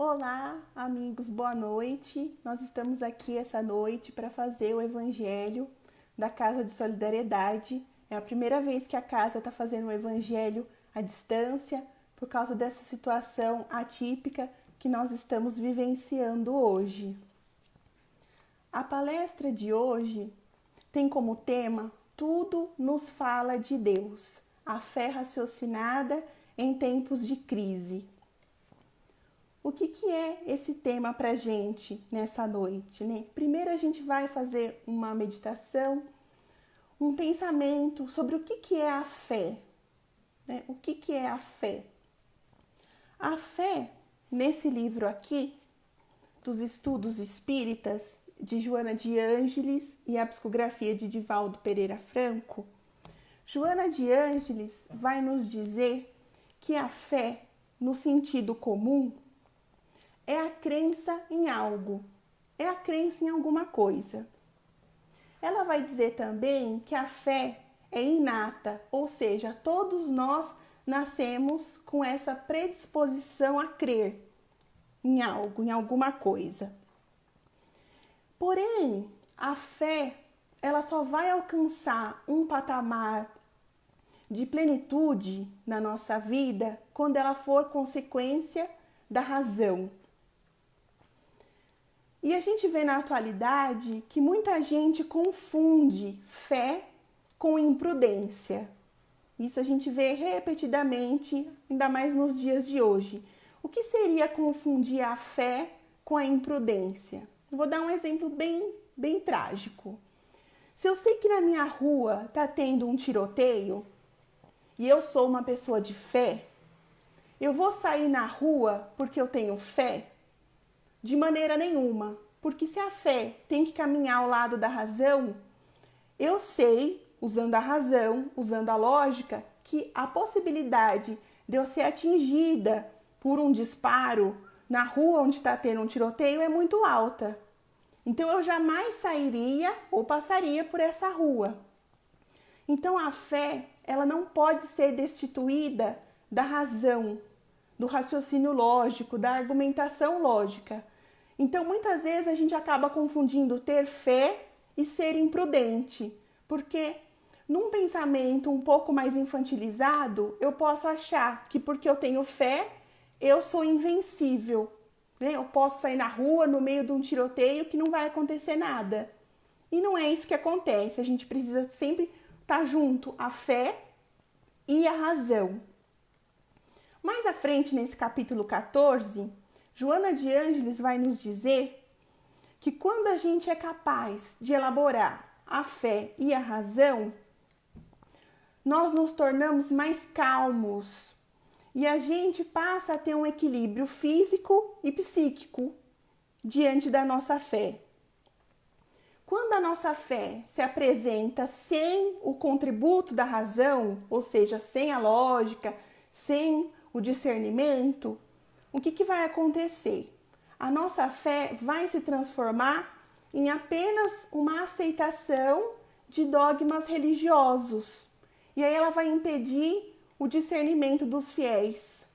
Olá, amigos, boa noite. Nós estamos aqui essa noite para fazer o Evangelho da Casa de Solidariedade. É a primeira vez que a casa está fazendo o Evangelho à distância por causa dessa situação atípica que nós estamos vivenciando hoje. A palestra de hoje tem como tema Tudo nos fala de Deus, a fé raciocinada em tempos de crise. O que é esse tema para a gente nessa noite, né? Primeiro a gente vai fazer uma meditação, um pensamento sobre o que é a fé, né? O que é a fé? A fé, nesse livro aqui, dos Estudos Espíritas, de Joana de Ângeles e a psicografia de Divaldo Pereira Franco, Joana de Ângeles vai nos dizer que a fé, no sentido comum, é a crença em algo, é a crença em alguma coisa. Ela vai dizer também que a fé é inata, ou seja, todos nós nascemos com essa predisposição a crer em algo, em alguma coisa. Porém, a fé, ela só vai alcançar um patamar de plenitude na nossa vida quando ela for consequência da razão. E a gente vê na atualidade que muita gente confunde fé com imprudência. Isso a gente vê repetidamente, ainda mais nos dias de hoje. O que seria confundir a fé com a imprudência? Eu vou dar um exemplo bem trágico. Se eu sei que na minha rua está tendo um tiroteio e eu sou uma pessoa de fé, eu vou sair na rua porque eu tenho fé? De maneira nenhuma, porque se a fé tem que caminhar ao lado da razão, eu sei, usando a razão, usando a lógica, que a possibilidade de eu ser atingida por um disparo na rua onde está tendo um tiroteio é muito alta. Então eu jamais sairia ou passaria por essa rua. Então a fé, ela não pode ser destituída da razão, do raciocínio lógico, da argumentação lógica. Então, muitas vezes a gente acaba confundindo ter fé e ser imprudente, porque num pensamento um pouco mais infantilizado, eu posso achar que porque eu tenho fé, eu sou invencível, né? Eu posso sair na rua no meio de um tiroteio que não vai acontecer nada. E não é isso que acontece, a gente precisa sempre estar junto à fé e à razão. Mais à frente, nesse capítulo 14, Joana de Ângeles vai nos dizer que quando a gente é capaz de elaborar a fé e a razão, nós nos tornamos mais calmos e a gente passa a ter um equilíbrio físico e psíquico diante da nossa fé. Quando a nossa fé se apresenta sem o contributo da razão, ou seja, sem a lógica, sem o discernimento, o que vai acontecer? A nossa fé vai se transformar em apenas uma aceitação de dogmas religiosos. E aí ela vai impedir o discernimento dos fiéis.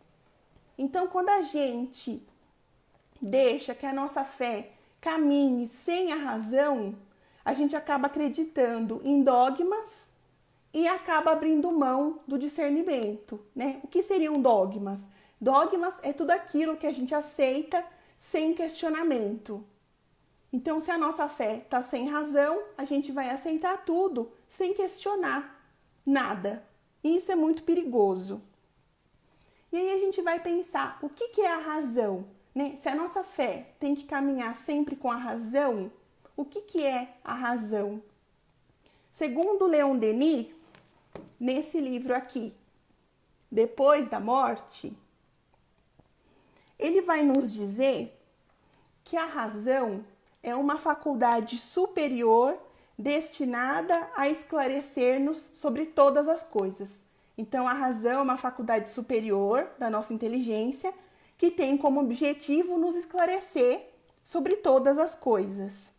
Então, quando a gente deixa que a nossa fé caminhe sem a razão, a gente acaba acreditando em dogmas e acaba abrindo mão do discernimento, né? O que seriam dogmas? Dogmas é tudo aquilo que a gente aceita sem questionamento. Então, se a nossa fé está sem razão, a gente vai aceitar tudo sem questionar nada. E isso é muito perigoso. E aí a gente vai pensar, o que é a razão? Né? Se a nossa fé tem que caminhar sempre com a razão, o que é a razão? Segundo Leon Denis, nesse livro aqui, Depois da Morte, ele vai nos dizer que a razão é uma faculdade superior destinada a esclarecer-nos sobre todas as coisas. Então, a razão é uma faculdade superior da nossa inteligência que tem como objetivo nos esclarecer sobre todas as coisas.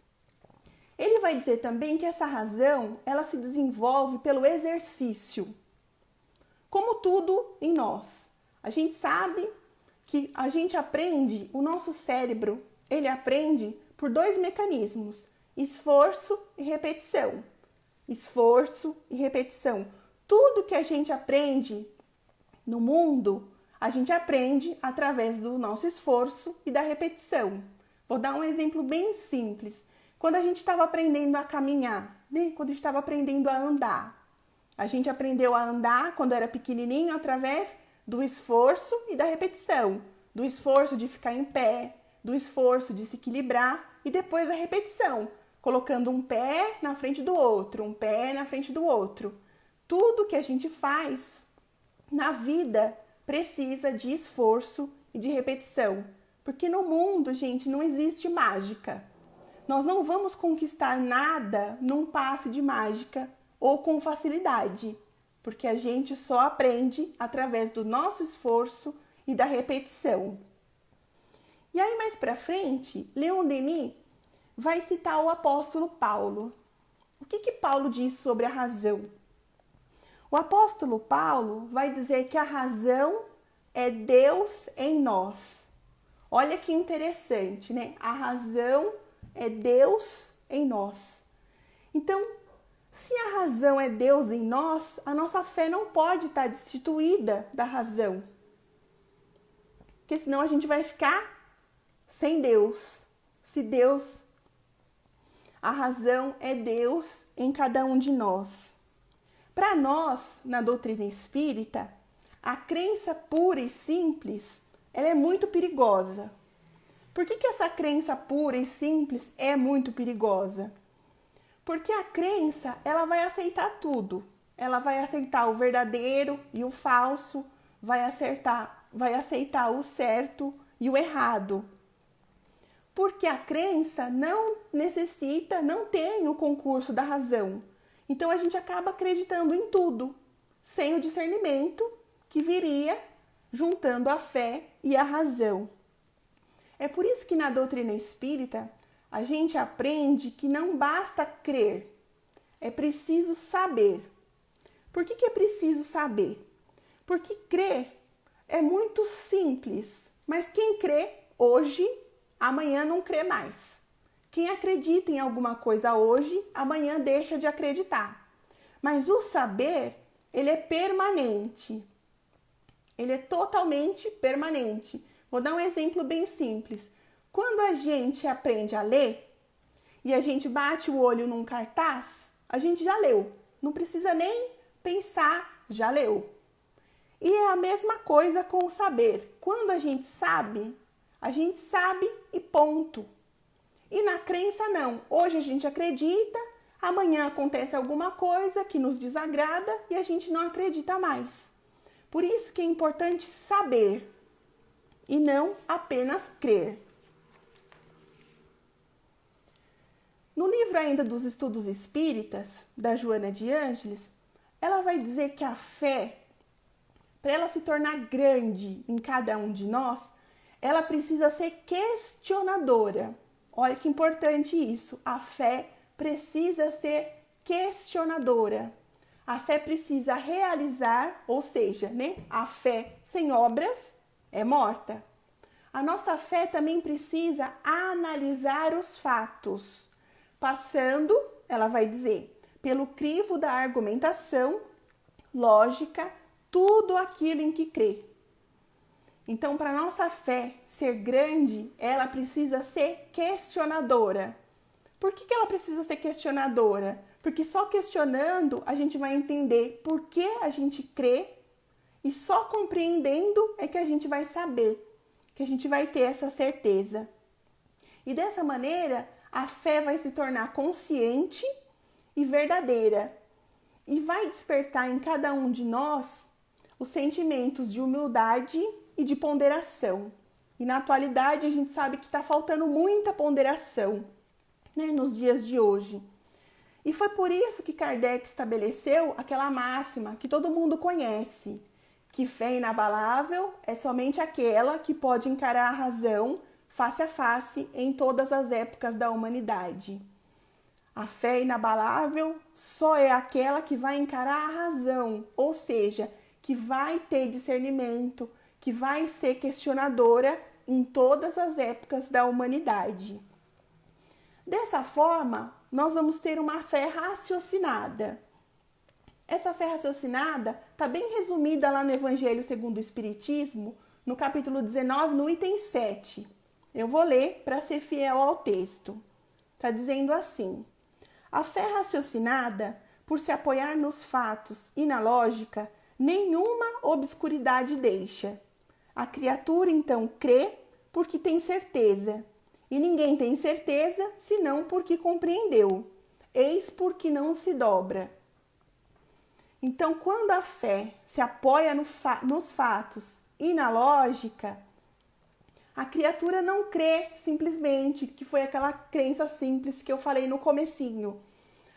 Ele vai dizer também que essa razão, ela se desenvolve pelo exercício, como tudo em nós. A gente sabe que a gente aprende, o nosso cérebro, ele aprende por dois mecanismos: esforço e repetição. Esforço e repetição. Tudo que a gente aprende no mundo, a gente aprende através do nosso esforço e da repetição. Vou dar um exemplo bem simples. Quando a gente estava aprendendo a caminhar, né? Quando a gente estava aprendendo a andar, a gente aprendeu a andar quando era pequenininho através do esforço e da repetição. Do esforço de ficar em pé, do esforço de se equilibrar e depois da repetição, colocando um pé na frente do outro, um pé na frente do outro. Tudo que a gente faz na vida precisa de esforço e de repetição. Porque no mundo, gente, não existe mágica. Nós não vamos conquistar nada num passe de mágica ou com facilidade, porque a gente só aprende através do nosso esforço e da repetição. E aí mais para frente, Leon Denis vai citar o apóstolo Paulo. O que Paulo diz sobre a razão? O apóstolo Paulo vai dizer que a razão é Deus em nós. Olha que interessante, né? A razão é Deus em nós. Então, se a razão é Deus em nós, a nossa fé não pode estar destituída da razão. Porque senão a gente vai ficar sem Deus. Se Deus, a razão é Deus em cada um de nós. Para nós, na doutrina espírita, a crença pura e simples, ela é muito perigosa. Por que essa crença pura e simples é muito perigosa? Porque a crença, ela vai aceitar tudo. Ela vai aceitar o verdadeiro e o falso, vai aceitar o certo e o errado. Porque a crença não necessita, não tem o concurso da razão. Então a gente acaba acreditando em tudo, sem o discernimento que viria juntando a fé e a razão. É por isso que na doutrina espírita a gente aprende que não basta crer, é preciso saber. Por que é preciso saber? Porque crer é muito simples, mas quem crê hoje, amanhã não crê mais. Quem acredita em alguma coisa hoje, amanhã deixa de acreditar. Mas o saber, ele é permanente. Ele é totalmente permanente. Vou dar um exemplo bem simples. Quando a gente aprende a ler e a gente bate o olho num cartaz, a gente já leu. Não precisa nem pensar, já leu. E é a mesma coisa com o saber. Quando a gente sabe e ponto. E na crença não. Hoje a gente acredita, amanhã acontece alguma coisa que nos desagrada e a gente não acredita mais. Por isso que é importante saber e não apenas crer. No livro ainda dos Estudos Espíritas, da Joana de Ângeles, ela vai dizer que a fé, para ela se tornar grande em cada um de nós, ela precisa ser questionadora. Olha que importante isso. A fé precisa ser questionadora. A fé precisa realizar, ou seja, né? A fé sem obras é morta. A nossa fé também precisa analisar os fatos, passando, ela vai dizer, pelo crivo da argumentação, lógica, tudo aquilo em que crê. Então, para nossa fé ser grande, ela precisa ser questionadora. Por que ela precisa ser questionadora? Porque só questionando a gente vai entender por que a gente crê e só compreendendo é que a gente vai saber, que a gente vai ter essa certeza. E dessa maneira, a fé vai se tornar consciente e verdadeira e vai despertar em cada um de nós os sentimentos de humildade e de ponderação. E na atualidade a gente sabe que está faltando muita ponderação, né, nos dias de hoje. E foi por isso que Kardec estabeleceu aquela máxima que todo mundo conhece, que fé inabalável é somente aquela que pode encarar a razão face a face em todas as épocas da humanidade. A fé inabalável só é aquela que vai encarar a razão, ou seja, que vai ter discernimento, que vai ser questionadora em todas as épocas da humanidade. Dessa forma, nós vamos ter uma fé raciocinada. Essa fé raciocinada está bem resumida lá no Evangelho segundo o Espiritismo, no capítulo 19, no item 7. Eu vou ler para ser fiel ao texto. Está dizendo assim: a fé raciocinada, por se apoiar nos fatos e na lógica, nenhuma obscuridade deixa. A criatura, então, crê porque tem certeza, e ninguém tem certeza senão porque compreendeu. Eis porque não se dobra. Então, quando a fé se apoia nos fatos e na lógica, a criatura não crê simplesmente, que foi aquela crença simples que eu falei no comecinho.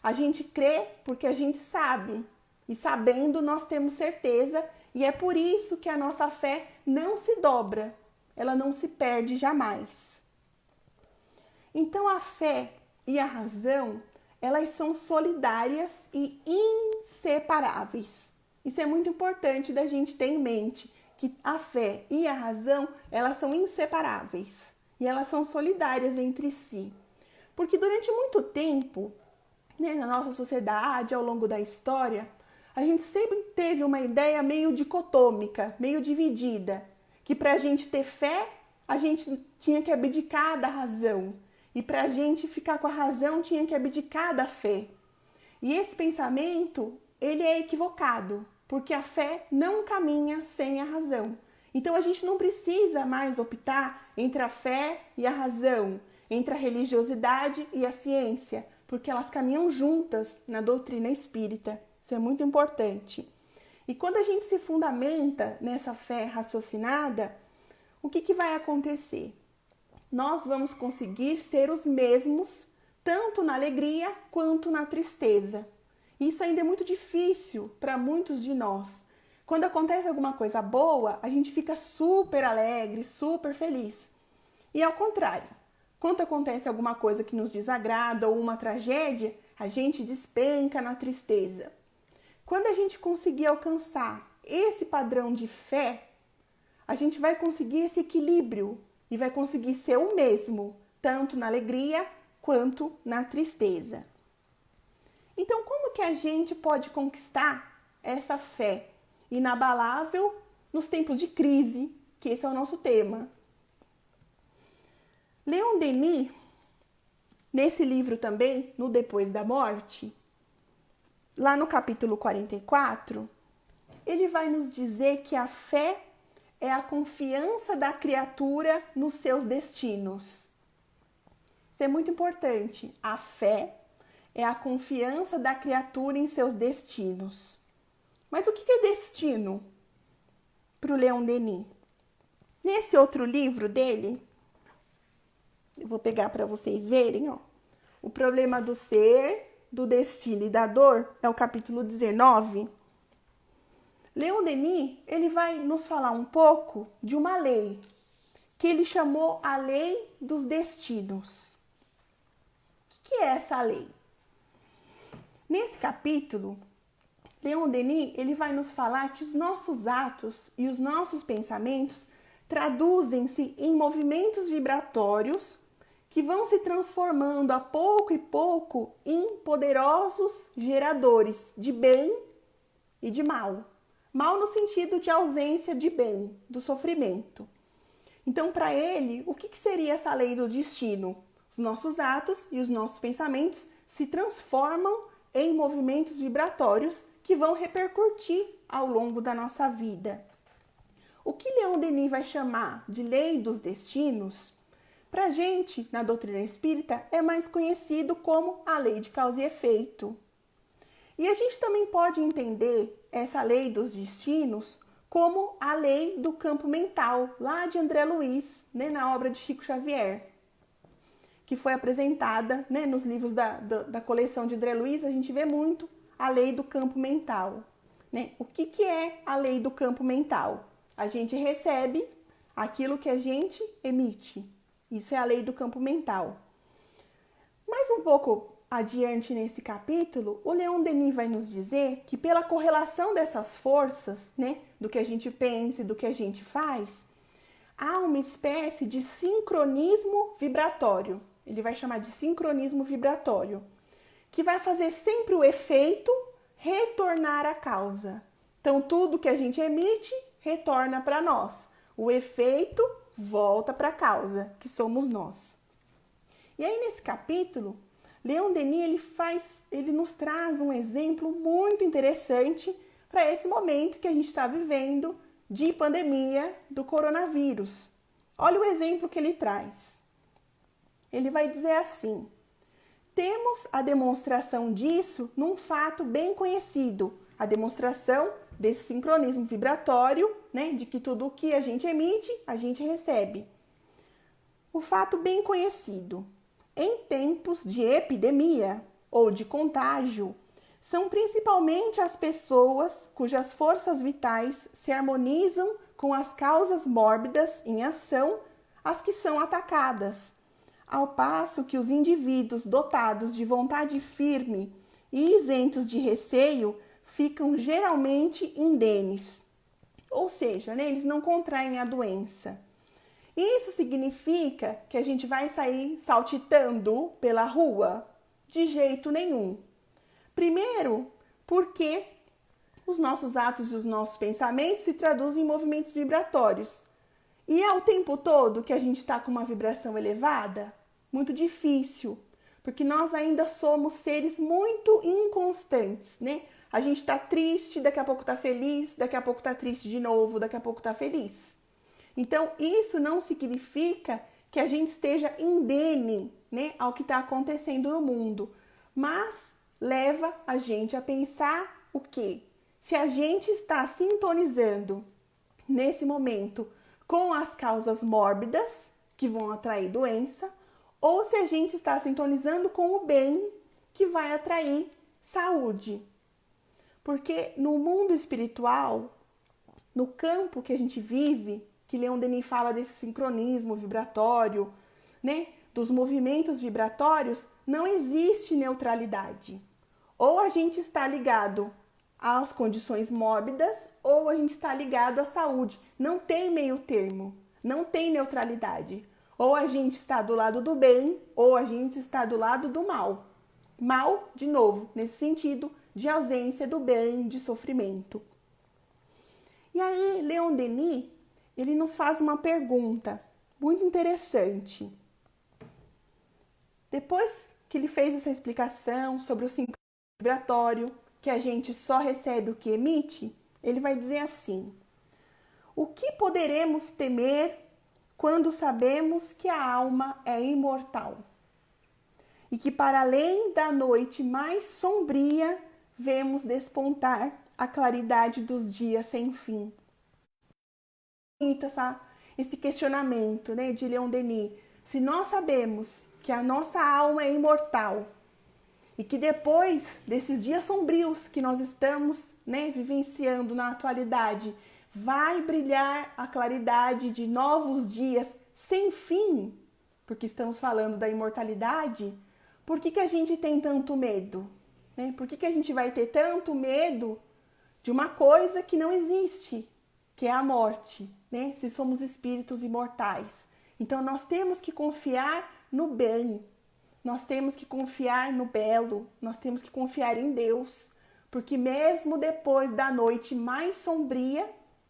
A gente crê porque a gente sabe, e sabendo nós temos certeza, e é por isso que a nossa fé não se dobra, ela não se perde jamais. Então a fé e a razão, elas são solidárias e inseparáveis. Isso é muito importante da gente ter em mente, que a fé e a razão, elas são inseparáveis e elas são solidárias entre si. Porque durante muito tempo, na nossa sociedade, ao longo da história, a gente sempre teve uma ideia meio dicotômica, meio dividida, que para a gente ter fé, a gente tinha que abdicar da razão. E para a gente ficar com a razão, tinha que abdicar da fé. E esse pensamento, ele é equivocado, porque a fé não caminha sem a razão. Então a gente não precisa mais optar entre a fé e a razão, entre a religiosidade e a ciência, porque elas caminham juntas na doutrina espírita. Isso é muito importante. E quando a gente se fundamenta nessa fé raciocinada, o que vai acontecer? Nós vamos conseguir ser os mesmos, tanto na alegria quanto na tristeza. Isso ainda é muito difícil para muitos de nós. Quando acontece alguma coisa boa, a gente fica super alegre, super feliz. E ao contrário, quando acontece alguma coisa que nos desagrada ou uma tragédia, a gente despenca na tristeza. Quando a gente conseguir alcançar esse padrão de fé, a gente vai conseguir esse equilíbrio e vai conseguir ser o mesmo, tanto na alegria quanto na tristeza. Então, como que a gente pode conquistar essa fé inabalável nos tempos de crise, que esse é o nosso tema? Leon Denis, nesse livro também, no Depois da Morte, lá no capítulo 44, ele vai nos dizer que a fé é a confiança da criatura nos seus destinos. Isso é muito importante. A fé é a confiança da criatura em seus destinos. Mas o que é destino para o Leon Denis? Nesse outro livro dele, eu vou pegar para vocês verem, ó. O problema do ser, do destino e da dor, é o capítulo 19. Leon Denis, ele vai nos falar um pouco de uma lei, que ele chamou a lei dos destinos. O que é essa lei? Nesse capítulo, Leon Denis, ele vai nos falar que os nossos atos e os nossos pensamentos traduzem-se em movimentos vibratórios que vão se transformando a pouco e pouco em poderosos geradores de bem e de mal. Mal no sentido de ausência de bem, do sofrimento. Então, para ele, o que seria essa lei do destino? Os nossos atos e os nossos pensamentos se transformam em movimentos vibratórios que vão repercutir ao longo da nossa vida. O que Leon Denis vai chamar de lei dos destinos, para a gente, na doutrina espírita, é mais conhecido como a lei de causa e efeito. E a gente também pode entender essa lei dos destinos como a lei do campo mental, lá de André Luiz, na obra de Chico Xavier, que foi apresentada nos livros da coleção de André Luiz. A gente vê muito a lei do campo mental. O que é a lei do campo mental? A gente recebe aquilo que a gente emite. Isso é a lei do campo mental. Mas um pouco adiante nesse capítulo, o Leon Denis vai nos dizer que pela correlação dessas forças, né, do que a gente pensa e do que a gente faz, há uma espécie de sincronismo vibratório. Ele vai chamar de sincronismo vibratório, que vai fazer sempre o efeito retornar à causa. Então, tudo que a gente emite retorna para nós. O efeito volta para a causa, que somos nós. E aí, nesse capítulo, Leon Denis ele nos traz um exemplo muito interessante para esse momento que a gente está vivendo de pandemia do coronavírus. Olha o exemplo que ele traz. Ele vai dizer assim: temos a demonstração disso num fato bem conhecido, a demonstração desse sincronismo vibratório, né, de que tudo o que a gente emite, a gente recebe. O fato bem conhecido. Em tempos de epidemia ou de contágio, são principalmente as pessoas cujas forças vitais se harmonizam com as causas mórbidas em ação as que são atacadas, ao passo que os indivíduos dotados de vontade firme e isentos de receio ficam geralmente indenes, ou seja, né, eles não contraem a doença. Isso significa que a gente vai sair saltitando pela rua? De jeito nenhum. Primeiro, porque os nossos atos e os nossos pensamentos se traduzem em movimentos vibratórios. E é o tempo todo que a gente está com uma vibração elevada? Muito difícil, porque nós ainda somos seres muito inconstantes, né? A gente está triste, daqui a pouco está feliz, daqui a pouco está triste de novo, daqui a pouco está feliz. Então, isso não significa que a gente esteja indene, né, ao que está acontecendo no mundo, mas leva a gente a pensar o quê? Se a gente está sintonizando nesse momento com as causas mórbidas que vão atrair doença, ou se a gente está sintonizando com o bem que vai atrair saúde. Porque no mundo espiritual, no campo que a gente vive, que Leon Denis fala desse sincronismo vibratório, né, dos movimentos vibratórios, não existe neutralidade. Ou a gente está ligado às condições mórbidas, ou a gente está ligado à saúde. Não tem meio termo, não tem neutralidade. Ou a gente está do lado do bem, ou a gente está do lado do mal. Mal, de novo, nesse sentido de ausência do bem, de sofrimento. E aí, Leon Denis, ele nos faz uma pergunta muito interessante. Depois que ele fez essa explicação sobre o sincronismo vibratório, que a gente só recebe o que emite, ele vai dizer assim: o que poderemos temer quando sabemos que a alma é imortal e que para além da noite mais sombria vemos despontar a claridade dos dias sem fim? Esse questionamento, né, de Leon Denis. Se nós sabemos que a nossa alma é imortal e que depois desses dias sombrios que nós estamos, né, vivenciando na atualidade, vai brilhar a claridade de novos dias sem fim, porque estamos falando da imortalidade, por que a gente tem tanto medo? Né? Por que a gente vai ter tanto medo de uma coisa que não existe, que é a morte, né? Se somos espíritos imortais. Então, nós temos que confiar no bem, nós temos que confiar no belo, nós temos que confiar em Deus, porque mesmo depois da noite mais sombria,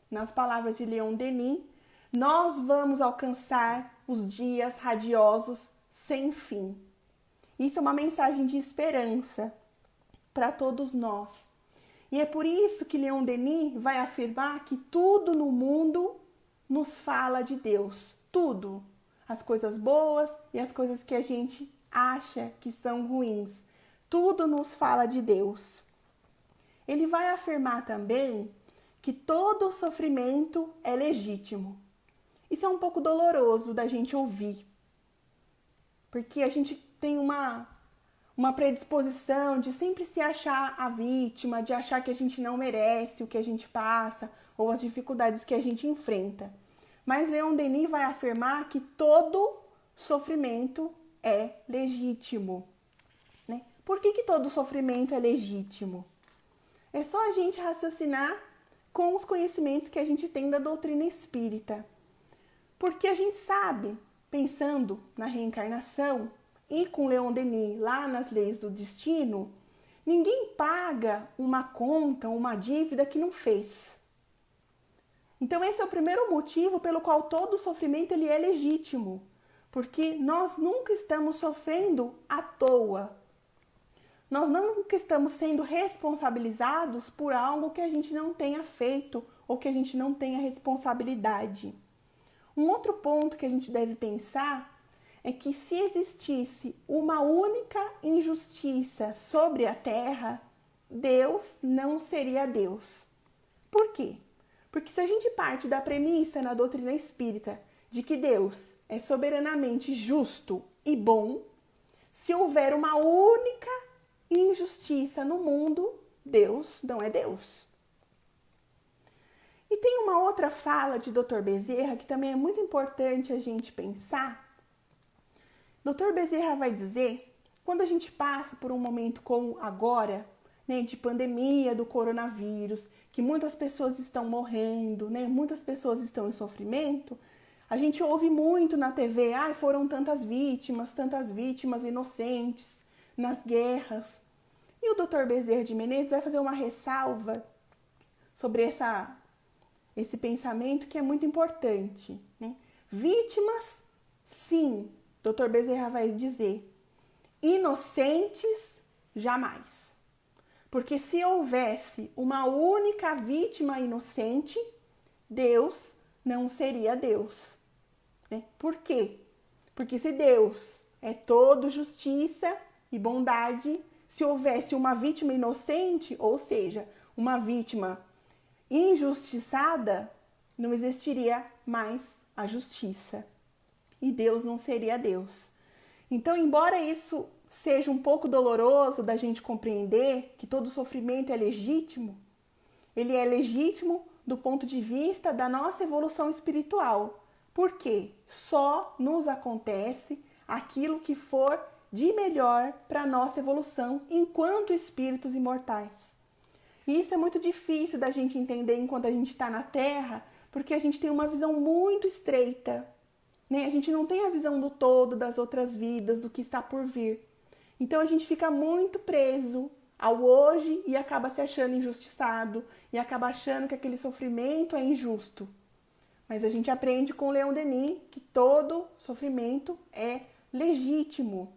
nas palavras de Leon Denis, nós vamos alcançar os dias radiosos sem fim. Isso é uma mensagem de esperança para todos nós. E é por isso que Leon Denis vai afirmar que tudo no mundo nos fala de Deus. Tudo. As coisas boas e as coisas que a gente acha que são ruins. Tudo nos fala de Deus. Ele vai afirmar também que todo sofrimento é legítimo. Isso é um pouco doloroso da gente ouvir. Porque a gente tem uma predisposição de sempre se achar a vítima, de achar que a gente não merece o que a gente passa ou as dificuldades que a gente enfrenta. Mas Leon Denis vai afirmar que todo sofrimento é legítimo, né? Por que todo sofrimento é legítimo? É só a gente raciocinar com os conhecimentos que a gente tem da doutrina espírita. Porque a gente sabe, pensando na reencarnação e com Leon Denis lá nas leis do destino, ninguém paga uma conta, uma dívida que não fez. Então esse é o primeiro motivo pelo qual todo sofrimento ele é legítimo. Porque nós nunca estamos sofrendo à toa. Nós nunca estamos sendo responsabilizados por algo que a gente não tenha feito ou que a gente não tenha responsabilidade. Um outro ponto que a gente deve pensar é que se existisse uma única injustiça sobre a Terra, Deus não seria Deus. Por quê? Porque se a gente parte da premissa na doutrina espírita de que Deus é soberanamente justo e bom, se houver uma única injustiça no mundo, Deus não é Deus. E tem uma outra fala de Dr. Bezerra que também é muito importante a gente pensar. Dr. Bezerra vai dizer, quando a gente passa por um momento como agora, né, de pandemia do coronavírus, que muitas pessoas estão morrendo, né, muitas pessoas estão em sofrimento, a gente ouve muito na TV, foram tantas vítimas inocentes nas guerras. E o Dr. Bezerra de Menezes vai fazer uma ressalva sobre esse pensamento que é muito importante, né? Vítimas, sim, Dr. Bezerra vai dizer, inocentes, jamais. Porque se houvesse uma única vítima inocente, Deus não seria Deus. Né? Por quê? Porque se Deus é todo justiça e bondade, se houvesse uma vítima inocente, ou seja, uma vítima injustiçada, não existiria mais a justiça. E Deus não seria Deus. Então, embora isso seja um pouco doloroso da gente compreender que todo sofrimento é legítimo, ele é legítimo do ponto de vista da nossa evolução espiritual. Porque só nos acontece aquilo que for de melhor para a nossa evolução enquanto espíritos imortais. E isso é muito difícil da gente entender enquanto a gente está na Terra, porque a gente tem uma visão muito estreita, né? A gente não tem a visão do todo, das outras vidas, do que está por vir. Então a gente fica muito preso ao hoje e acaba se achando injustiçado e acaba achando que aquele sofrimento é injusto. Mas a gente aprende com Leon Denis que todo sofrimento é legítimo.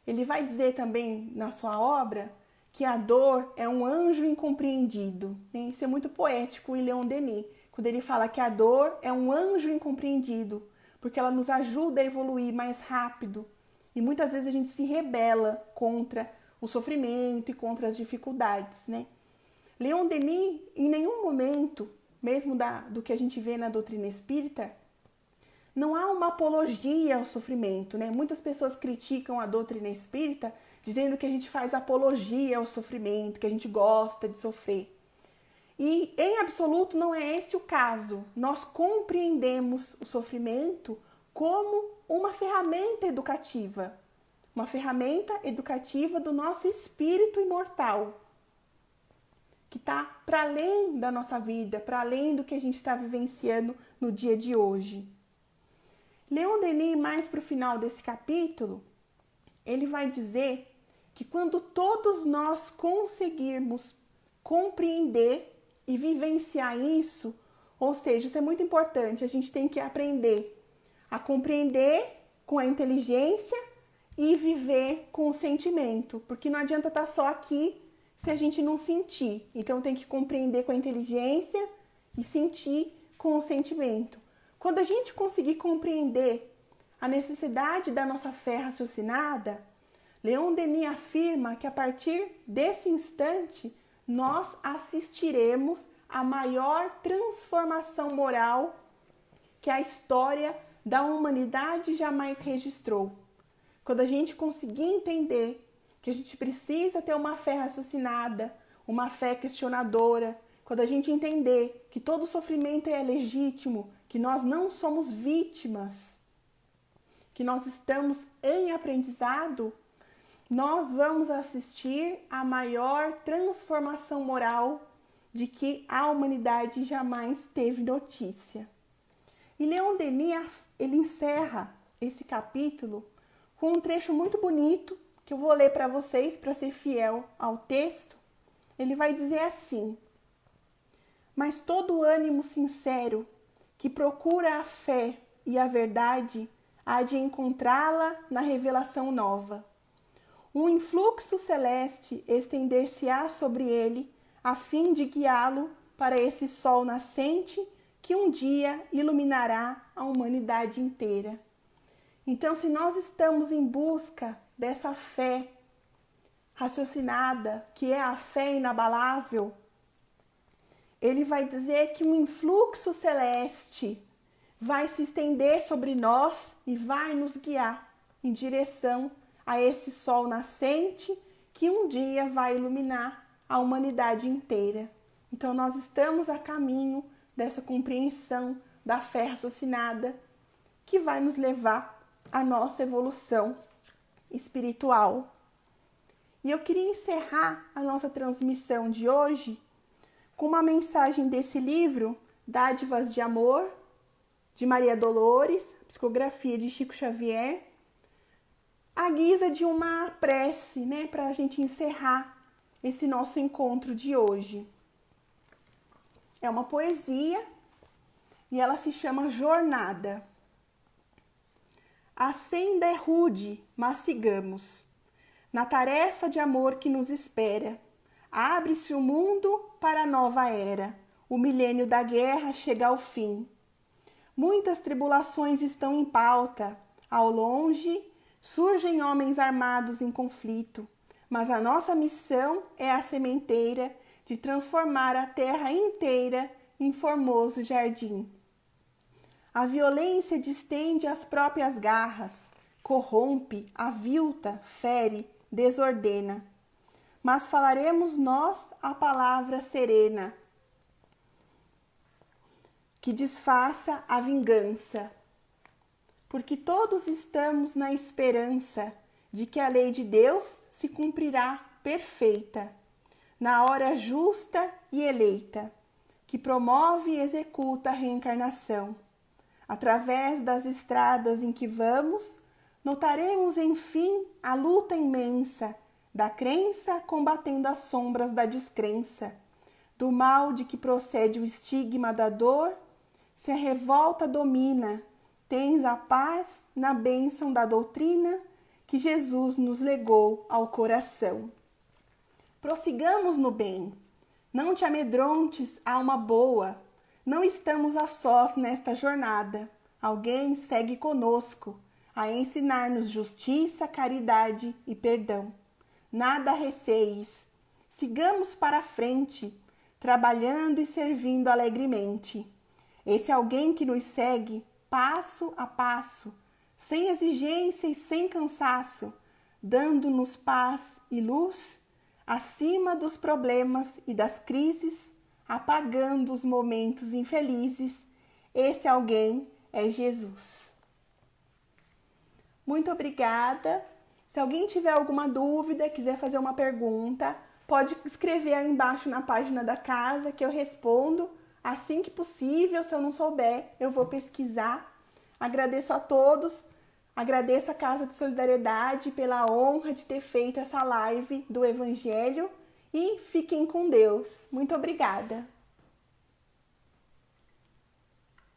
Ele vai dizer também na sua obra que a dor é um anjo incompreendido. Isso é muito poético em Leon Denis, quando ele fala que a dor é um anjo incompreendido, porque ela nos ajuda a evoluir mais rápido. E muitas vezes a gente se rebela contra o sofrimento e contra as dificuldades, né? Leon Denis, em nenhum momento, mesmo do que a gente vê na doutrina espírita, não há uma apologia ao sofrimento, né? Muitas pessoas criticam a doutrina espírita dizendo que a gente faz apologia ao sofrimento, que a gente gosta de sofrer. E em absoluto não é esse o caso. Nós compreendemos o sofrimento como uma ferramenta educativa do nosso espírito imortal, que está para além da nossa vida, para além do que a gente está vivenciando no dia de hoje. Leon Denis, mais para o final desse capítulo, ele vai dizer que quando todos nós conseguirmos compreender e vivenciar isso, ou seja, isso é muito importante, a gente tem que aprender a compreender com a inteligência e viver com o sentimento, porque não adianta estar só aqui se a gente não sentir. Então tem que compreender com a inteligência e sentir com o sentimento. Quando a gente conseguir compreender a necessidade da nossa fé raciocinada, Leon Denis afirma que a partir desse instante nós assistiremos à maior transformação moral que a história da humanidade jamais registrou. Quando a gente conseguir entender que a gente precisa ter uma fé raciocinada, uma fé questionadora, quando a gente entender que todo sofrimento é legítimo, que nós não somos vítimas, que nós estamos em aprendizado, nós vamos assistir à maior transformação moral de que a humanidade jamais teve notícia. E Leon Denis, ele encerra esse capítulo com um trecho muito bonito, que eu vou ler para vocês, para ser fiel ao texto. Ele vai dizer assim: mas todo ânimo sincero que procura a fé e a verdade há de encontrá-la na revelação nova. Um influxo celeste estender-se-á sobre ele, a fim de guiá-lo para esse sol nascente que um dia iluminará a humanidade inteira. Então, se nós estamos em busca dessa fé raciocinada, que é a fé inabalável, ele vai dizer que um influxo celeste vai se estender sobre nós e vai nos guiar em direção a esse sol nascente que um dia vai iluminar a humanidade inteira. Então, nós estamos a caminho dessa compreensão da fé raciocinada que vai nos levar à nossa evolução espiritual. E eu queria encerrar a nossa transmissão de hoje com uma mensagem desse livro, Dádivas de Amor, de Maria Dolores, psicografia de Chico Xavier, à guisa de uma prece, né, para a gente encerrar esse nosso encontro de hoje. É uma poesia e ela se chama Jornada. A senda é rude, mas sigamos. Na tarefa de amor que nos espera, abre-se o mundo para a nova era. O milênio da guerra chega ao fim. Muitas tribulações estão em pauta. Ao longe, surgem homens armados em conflito, mas a nossa missão é a sementeira de transformar a terra inteira em formoso jardim. A violência distende as próprias garras, corrompe, avilta, fere, desordena. Mas falaremos nós a palavra serena, que desfaça a vingança, porque todos estamos na esperança de que a lei de Deus se cumprirá perfeita, na hora justa e eleita, que promove e executa a reencarnação. Através das estradas em que vamos, notaremos, enfim, a luta imensa da crença combatendo as sombras da descrença, do mal de que procede o estigma da dor. Se a revolta domina, tens a paz na bênção da doutrina que Jesus nos legou ao coração. Prossigamos no bem, não te amedrontes, alma boa, não estamos a sós nesta jornada. Alguém segue conosco a ensinar-nos justiça, caridade e perdão. Nada receis, sigamos para a frente, trabalhando e servindo alegremente. Esse alguém que nos segue, passo a passo, sem exigência e sem cansaço, dando-nos paz e luz, acima dos problemas e das crises, apagando os momentos infelizes, esse alguém é Jesus. Muito obrigada. Se alguém tiver alguma dúvida, quiser fazer uma pergunta, pode escrever aí embaixo na página da casa que eu respondo assim que possível. Se eu não souber, eu vou pesquisar. Agradeço a todos, agradeço a Casa de Solidariedade pela honra de ter feito essa live do Evangelho e fiquem com Deus. Muito obrigada.